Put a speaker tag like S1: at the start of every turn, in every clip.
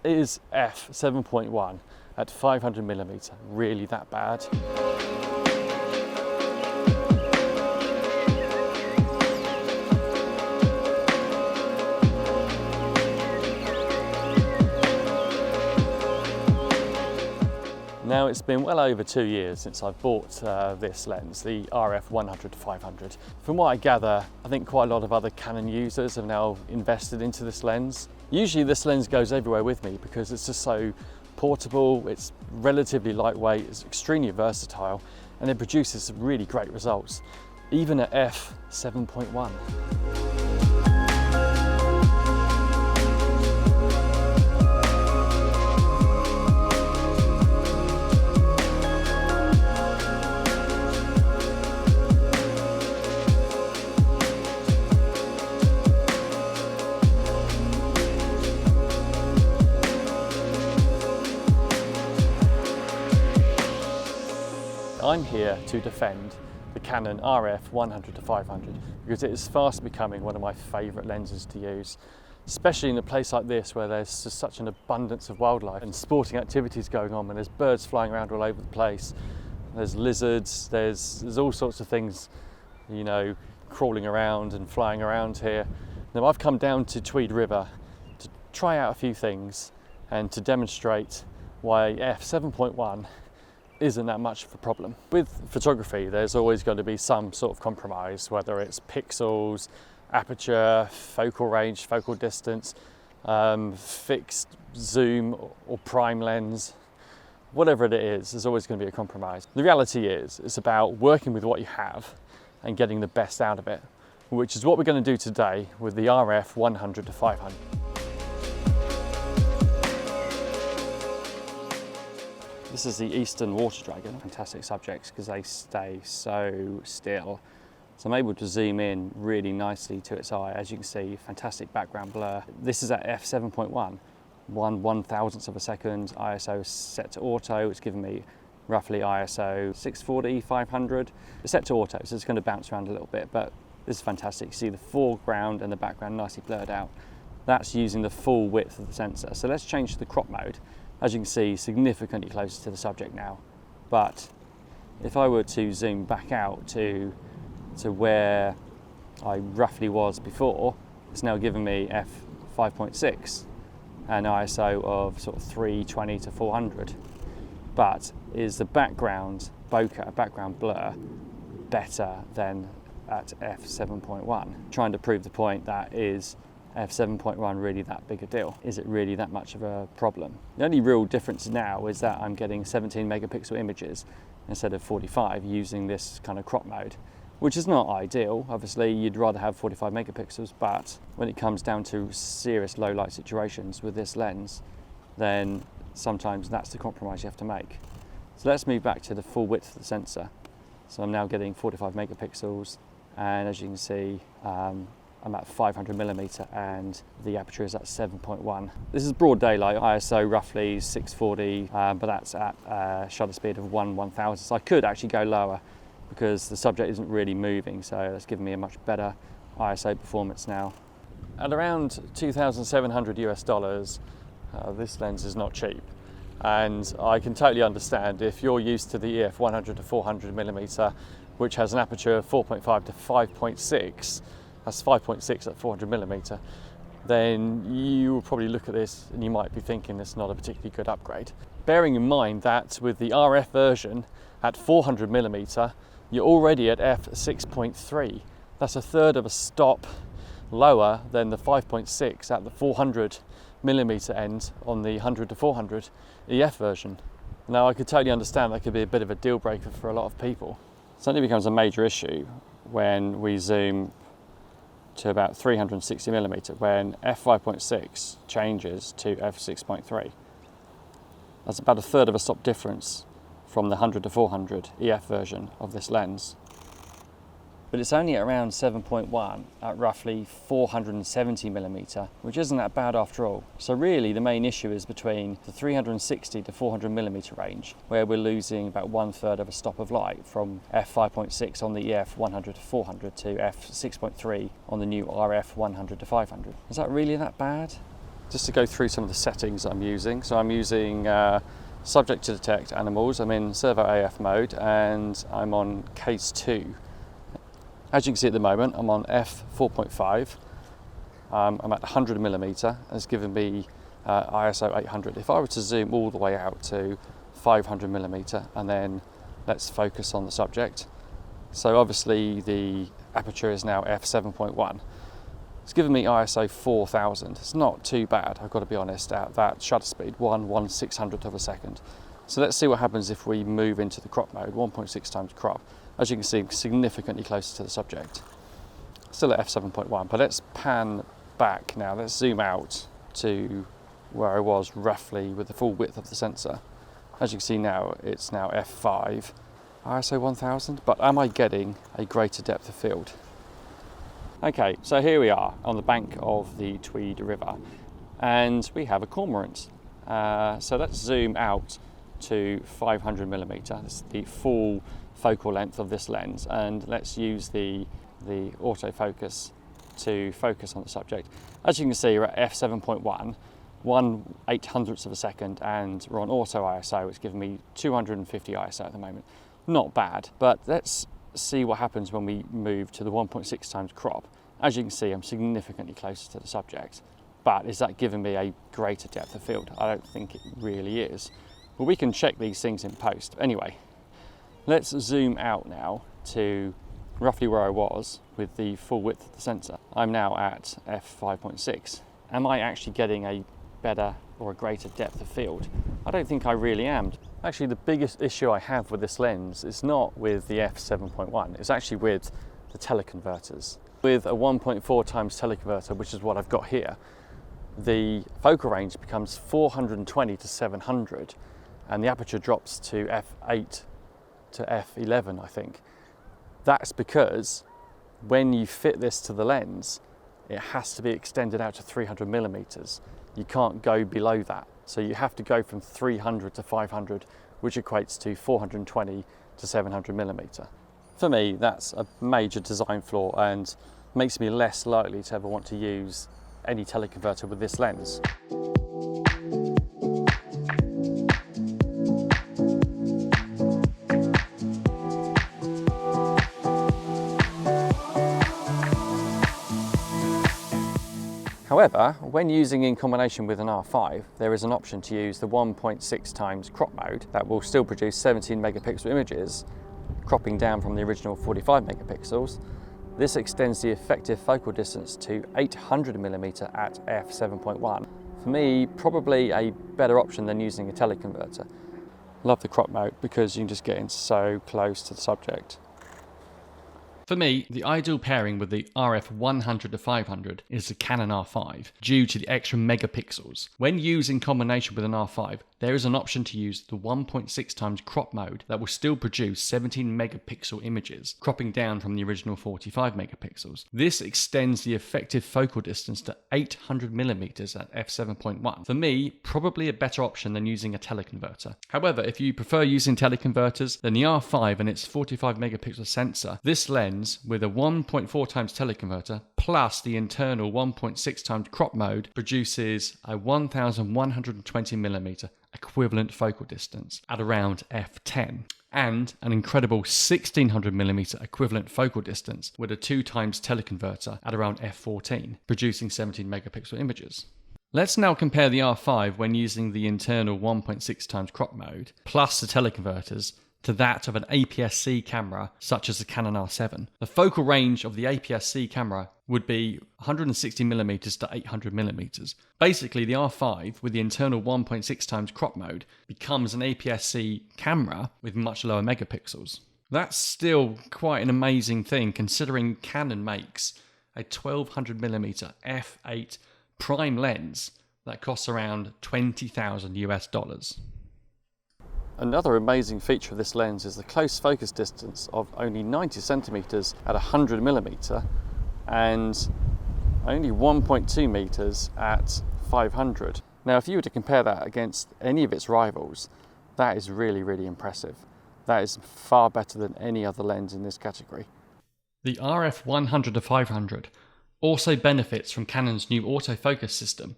S1: Is f7.1 at 500mm really that bad? Now it's been well over 2 years since I've bought this lens, the RF 100-500. From what I gather, I think quite a lot of other Canon users have now invested into this lens. Usually this lens goes everywhere with me because it's just so portable, it's relatively lightweight, it's extremely versatile, and it produces some really great results, even at f7.1. I'm here to defend the Canon RF 100-500 because it is fast becoming one of my favourite lenses to use, especially in a place like this where there's just such an abundance of wildlife and sporting activities going on, and there's birds flying around all over the place, there's lizards, there's all sorts of things, you know, crawling around and flying around here. Now I've come down to Tweed River to try out a few things and to demonstrate why f7.1 isn't that much of a problem. With photography, there's always going to be some sort of compromise, whether it's pixels, aperture, focal range, focal distance, fixed zoom or prime lens, whatever it is, there's always going to be a compromise. The reality is, it's about working with what you have and getting the best out of it, which is what we're going to do today with the RF 100-500. This is the Eastern water dragon. Fantastic subjects because they stay so still. So I'm able to zoom in really nicely to its eye. As you can see, fantastic background blur. This is at f7.1, 1/1000th of a second. ISO set to auto. It's giving me roughly ISO 640, 500. It's set to auto, so it's going to bounce around a little bit, but this is fantastic. You see the foreground and the background nicely blurred out. That's using the full width of the sensor. So let's change the crop mode. As you can see, significantly closer to the subject now. But if I were to zoom back out to where I roughly was before, it's now giving me f5.6 and ISO of sort of 320 to 400. But is the background bokeh, background blur, better than at f7.1? Trying to prove the point that is f7.1 really that big a deal? Is it really that much of a problem? The only real difference now is that I'm getting 17 megapixel images instead of 45 using this kind of crop mode, which is not ideal. Obviously you'd rather have 45 megapixels, but when it comes down to serious low light situations with this lens, then sometimes that's the compromise you have to make. So let's move back to the full width of the sensor. So I'm now getting 45 megapixels, and as you can see, I'm at 500mm and the aperture is at 7.1. This is broad daylight, ISO roughly 640, but that's at shutter speed of 1/1000. So I could actually go lower because the subject isn't really moving, so that's giving me a much better ISO performance now. At around $2,700 US, this lens is not cheap. And I can totally understand if you're used to the EF 100-400mm, which has an aperture of 4.5 to 5.6, that's 5.6 at 400mm, then you will probably look at this and you might be thinking it's not a particularly good upgrade. Bearing in mind that with the RF version at 400mm, you're already at f6.3. That's a third of a stop lower than the 5.6 at the 400mm end on the 100-400 EF version. Now I could totally understand that could be a bit of a deal breaker for a lot of people. It certainly becomes a major issue when we zoom to about 360mm, when f5.6 changes to f6.3. That's about a third of a stop difference from the 100-400 EF version of this lens. But it's only at around 7.1 at roughly 470mm, which isn't that bad after all. So really the main issue is between the 360 to 400mm range, where we're losing about 1/3 of a stop of light from f5.6 on the EF 100-400 to f6.3 on the new RF 100-500. Is that really that bad? Just to go through some of the settings I'm using. So I'm using subject to detect animals. I'm in servo AF mode and I'm on case 2. As you can see at the moment, I'm on f4.5. I'm at 100mm. It's given me ISO 800. If I were to zoom all the way out to 500mm and then let's focus on the subject. So obviously the aperture is now f7.1. It's given me ISO 4000. It's not too bad, I've got to be honest, at that shutter speed, 1/600th of a second. So let's see what happens if we move into the crop mode, 1.6 times crop. As you can see, significantly closer to the subject. Still at f7.1, but let's pan back now. Let's zoom out to where I was roughly with the full width of the sensor. As you can see now, it's now f5, ISO 1000, but am I getting a greater depth of field? Okay, so here we are on the bank of the Tweed River and we have a cormorant. So let's zoom out to 500mm. That's the full focal length of this lens, and let's use the autofocus to focus on the subject. As you can see, we're at f7.1, 1/800th of a second, and we're on auto ISO. It's giving me 250 ISO at the moment. Not bad, but let's see what happens when we move to the 1.6 times crop. As you can see, I'm significantly closer to the subject, but is that giving me a greater depth of field? I don't think it really is. But we can check these things in post. Anyway, let's zoom out now to roughly where I was with the full width of the sensor. I'm now at f5.6. Am I actually getting a better or a greater depth of field? I don't think I really am. Actually, the biggest issue I have with this lens is not with the f7.1, it's actually with the teleconverters. With a 1.4 times teleconverter, which is what I've got here, the focal range becomes 420 to 700 and the aperture drops to f8 to f11, I think. That's because when you fit this to the lens, it has to be extended out to 300mm. You can't go below that. So you have to go from 300 to 500, which equates to 420 to 700mm. For me, that's a major design flaw and makes me less likely to ever want to use any teleconverter with this lens. However, when using in combination with an R5, there is an option to use the 1.6 times crop mode that will still produce 17 megapixel images, cropping down from the original 45 megapixels. This extends the effective focal distance to 800mm at f7.1. For me, probably a better option than using a teleconverter. Love the crop mode because you can just get in so close to the subject.
S2: For me, the ideal pairing with the RF 100 to 500 is the Canon R5 due to the extra megapixels. When used in combination with an R5, there is an option to use the 1.6 times crop mode that will still produce 17 megapixel images, cropping down from the original 45 megapixels. This extends the effective focal distance to 800mm at f7.1. For me, probably a better option than using a teleconverter. However, if you prefer using teleconverters, then the R5 and its 45 megapixel sensor, this lens with a 1.4 times teleconverter plus the internal 1.6 times crop mode produces a 1120mm equivalent focal distance at around f10 and an incredible 1600mm equivalent focal distance with a 2 times teleconverter at around f14, producing 17 megapixel images. Let's now compare the R5 when using the internal 1.6 times crop mode plus the teleconverters to that of an APS-C camera such as the Canon R7. The focal range of the APS-C camera would be 160mm to 800mm. Basically, the R5 with the internal 1.6 times crop mode becomes an APS-C camera with much lower megapixels. That's still quite an amazing thing considering Canon makes a 1200mm f8 prime lens that costs around $20,000 US.
S1: Another amazing feature of this lens is the close focus distance of only 90 centimeters at 100mm and only 1.2 meters at 500. Now, if you were to compare that against any of its rivals, that is really, really impressive. That is far better than any other lens in this category.
S2: The RF 100 to 500 also benefits from Canon's new autofocus system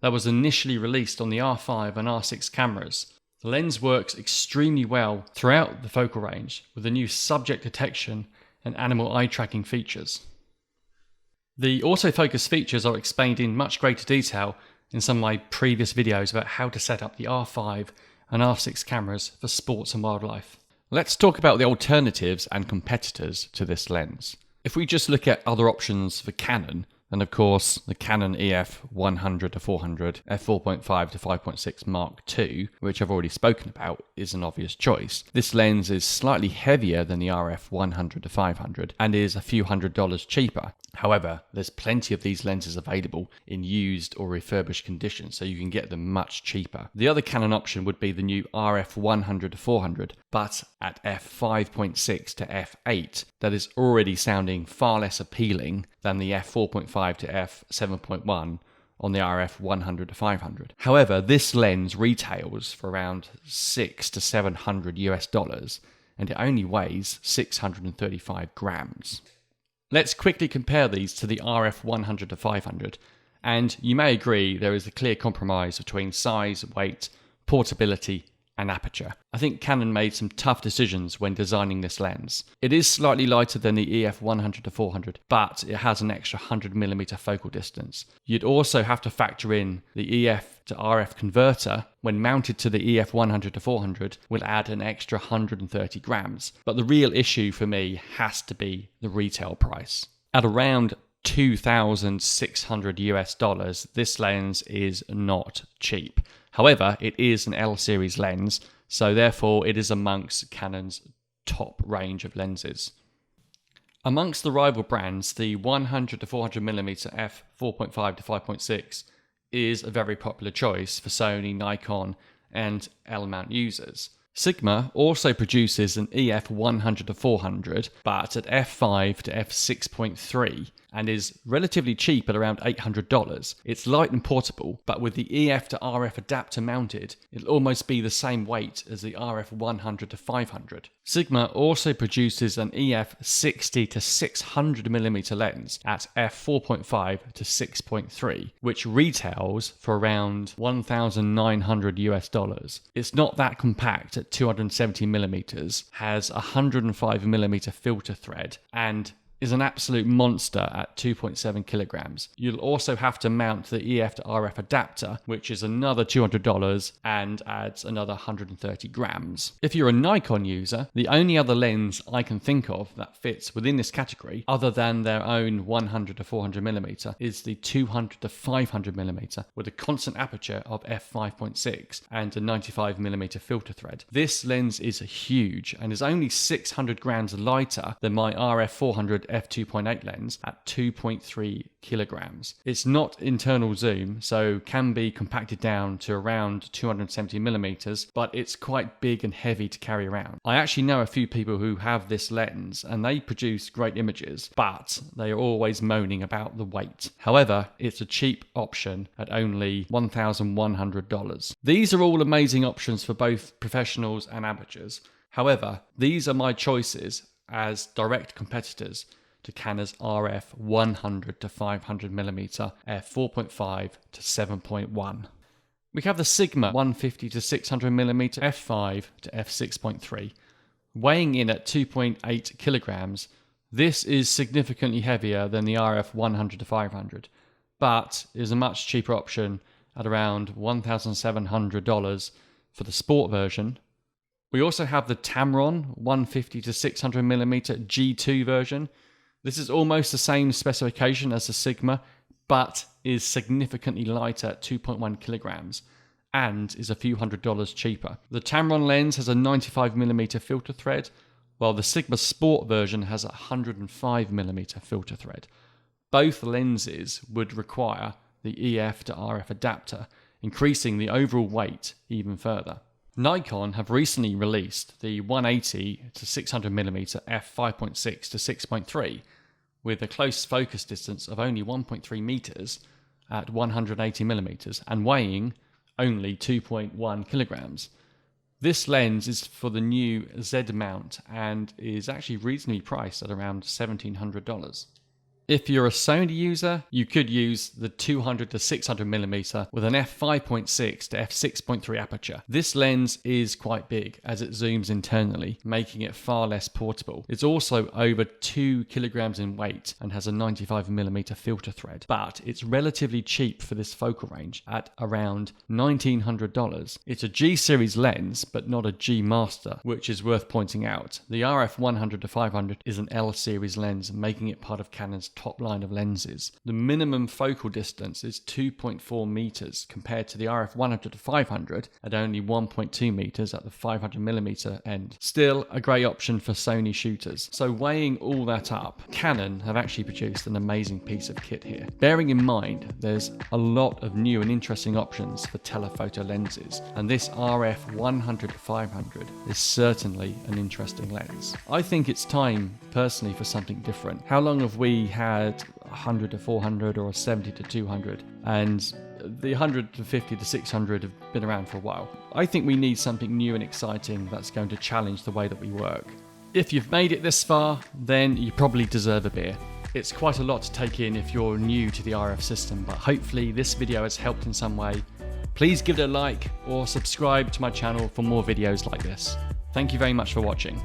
S2: that was initially released on the R5 and R6 cameras. The lens works extremely well throughout the focal range with the new subject detection and animal eye tracking features. The autofocus features are explained in much greater detail in some of my previous videos about how to set up the R5 and R6 cameras for sports and wildlife. Let's talk about the alternatives and competitors to this lens. If we just look at other options for Canon, then of course the Canon EF 100-400 f4.5 to 5.6 Mark II, which I've already spoken about, is an obvious choice. This lens is slightly heavier than the RF 100-500 and is a few $100s cheaper. However, there's plenty of these lenses available in used or refurbished condition, so you can get them much cheaper. The other Canon option would be the new RF 100-400, but at f5.6 to f8, that is already sounding far less appealing than the f4.5 to f7.1 on the RF 100-500. However, this lens retails for around $600 to $700 and it only weighs 635 grams. Let's quickly compare these to the RF 100-500, and you may agree there is a clear compromise between size, weight, portability, and aperture. I think Canon made some tough decisions when designing this lens. It is slightly lighter than the EF 100-400, but it has an extra 100mm focal distance. You'd also have to factor in the EF to RF converter. When mounted to the EF 100-400, will add an extra 130 grams. But the real issue for me has to be the retail price. At around $2,600, this lens is not cheap. However, it is an L series lens, so therefore it is amongst Canon's top range of lenses. Amongst the rival brands, the 100-400mm f4.5 to 5.6 is a very popular choice for Sony, Nikon, and L-mount users. Sigma also produces an EF 100-400, but at f5 to f6.3, and is relatively cheap at around $800. It's light and portable, but with the EF to RF adapter mounted, it'll almost be the same weight as the RF 100-500. Sigma also produces an EF 60 to 600mm lens at f4.5 to 6.3, which retails for around $1,900. It's not that compact at 270mm, has a 105mm filter thread, and is an absolute monster at 2.7 kilograms. You'll also have to mount the EF to RF adapter, which is another $200 and adds another 130 grams. If you're a Nikon user, the only other lens I can think of that fits within this category, other than their own 100-400mm, is the 200-500mm with a constant aperture of f5.6 and a 95mm filter thread. This lens is huge and is only 600 grams lighter than my RF 400 f2.8 lens at 2.3 kilograms. It's not internal zoom, so can be compacted down to around 270mm, but it's quite big and heavy to carry around. I actually know a few people who have this lens and they produce great images, but they are always moaning about the weight. However, it's a cheap option at only $1,100. These are all amazing options for both professionals and amateurs. However, these are my choices as direct competitors to Canon's RF 100-500mm f4.5 to 7.1. We have the Sigma 150-600mm f5 to f6.3. Weighing in at 2.8 kilograms, this is significantly heavier than the RF 100-500, but is a much cheaper option at around $1,700 for the sport version. We also have the Tamron 150-600mm G2 version. This is almost the same specification as the Sigma, but is significantly lighter at 2.1 kilograms and is a few $100s cheaper. The Tamron lens has a 95mm filter thread, while the Sigma Sport version has a 105mm filter thread. Both lenses would require the EF to RF adapter, increasing the overall weight even further. Nikon have recently released the 180-600mm f5.6 to 6.3 with a close focus distance of only 1.3 meters at 180mm and weighing only 2.1 kilograms. This lens is for the new Z mount and is actually reasonably priced at around $1,700. If you're a Sony user, you could use the 200 to 600 millimeter with an f5.6 to f6.3 aperture. This lens is quite big as it zooms internally, making it far less portable. It's also over 2 kilograms in weight and has a 95 millimeter filter thread, but it's relatively cheap for this focal range at around $1,900. It's a G series lens, but not a G master, which is worth pointing out. The RF 100 to 500 is an L series lens, making it part of Canon's top line of lenses. The minimum focal distance is 2.4 meters compared to the RF 100 to 500 at only 1.2 meters at the 500 millimeter end. Still a great option for Sony shooters. So weighing all that up, Canon have actually produced an amazing piece of kit here. Bearing in mind there's a lot of new and interesting options for telephoto lenses, and this RF 100 to 500 is certainly an interesting lens. I think it's time personally for something different. How long have we had 100 to 400 or 70 to 200, and the 150 to 600 have been around for a while? I think we need something new and exciting that's going to challenge the way that we work. If you've made it this far, then you probably deserve a beer. It's quite a lot to take in if you're new to the RF system, but hopefully this video has helped in some way. Please give it a like or subscribe to my channel for more videos like this. Thank you very much for watching.